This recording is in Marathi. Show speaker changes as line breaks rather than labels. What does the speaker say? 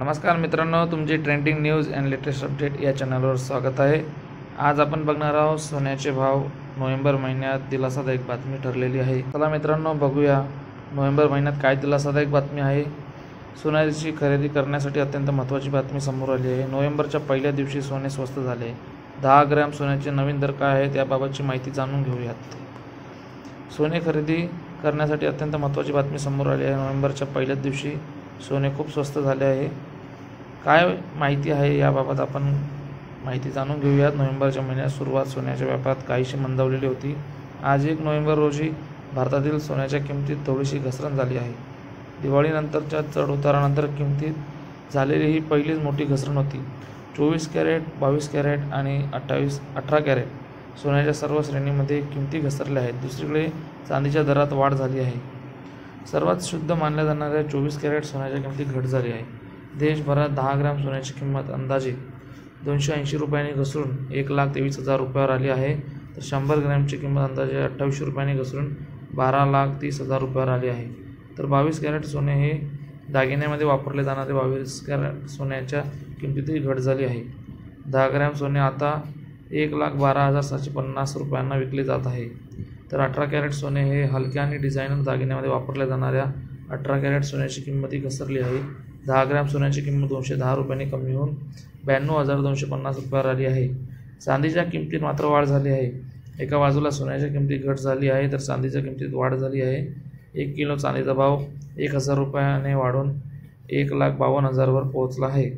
नमस्कार मित्रांनो, तुमची trending news and latest update या चॅनलवर स्वागत आहे। आज आपण बघणार आहोत सोन्याचे भाव नोव्हेंबर महिन्यात दिलासादायक बातमी ठरलेली आहे। चला मित्रांनो बघूया नोव्हेंबर महिन्यात काय दिलासादायक बातमी आहे। सोन्याची खरेदी करण्यासाठी अत्यंत महत्त्वाची बातमी समोर आली आहे। नोव्हेंबरच्या पहिल्या दिवशी सोने स्वस्त झाले। 10 ग्रॅम सोन्याचे नवीन दर काय आहेत याबाबतची माहिती जाणून घेऊयात। सोने खरेदी करण्यासाठी अत्यंत महत्त्वाची बातमी समोर आली आहे। नोव्हेंबरच्या पहिल्याच दिवशी सोने खूप स्वस्त झाले आहे। काय माहिती आहे याबाबत आपण माहिती जाणून घेऊयात। नोव्हेंबरच्या महिन्यात सुरुवात सोन्याच्या व्यापारात काहीशी मंदावलेली होती। आज 1 नोव्हेंबर रोजी भारतातील सोन्याच्या किमतीत थोडीशी घसरण झाली आहे। दिवाळीनंतरच्या चढउतारानंतर किमतीत झालेली ही पहिलीच मोठी घसरण होती। 24 कॅरेट, 22 कॅरेट आणि 18 कॅरेट सोन्याच्या सर्व श्रेणीमध्ये किमती घसरल्या आहेत। दुसरीकडे चांदीच्या दरात वाढ झाली आहे। सर्वात शुद्ध मानल्या जाणाऱ्या 24 कॅरेट सोन्याच्या किमतीत घट झाली आहे। देशभरात 10 ग्रॅम सोन्याची किंमत अंदाजे 280 रुपयांनी घसरून 1,23,000 रुपयावर आली आहे, तर 100 ग्रॅमची किंमत अंदाजे 28 रुपयांनी घसरून 12,30,000 रुपयावर आली आहे। तर 22 कॅरेट सोने हे दागिन्यामध्ये वापरले जाणारे 22 कॅरेट सोन्याच्या किमतीतही घट झाली आहे। 10 ग्रॅम सोने आता 1,12,750 रुपयांना विकले जात आहे, तर 18 कॅरेट सोने हे हलक्या आणि डिझायनर दागिन्यामध्ये वापरल्या जाणाऱ्या 18 कॅरेट सोन्याची किंमतही घसरली आहे। 10 ग्रॅम सोन्याची किंमत 210 रुपयांनी कमी होऊन 92,250 रुपयावर आली आहे। चांदीच्या किमतीत मात्र वाढ झाली आहे। एका बाजूला सोन्याच्या किमतीत घट झाली आहे, तर चांदीच्या किमतीत वाढ झाली आहे। 1 किलो चांदीचा भाव 1,000 रुपयाने वाढून 1,52,000 वर पोहोचला आहे।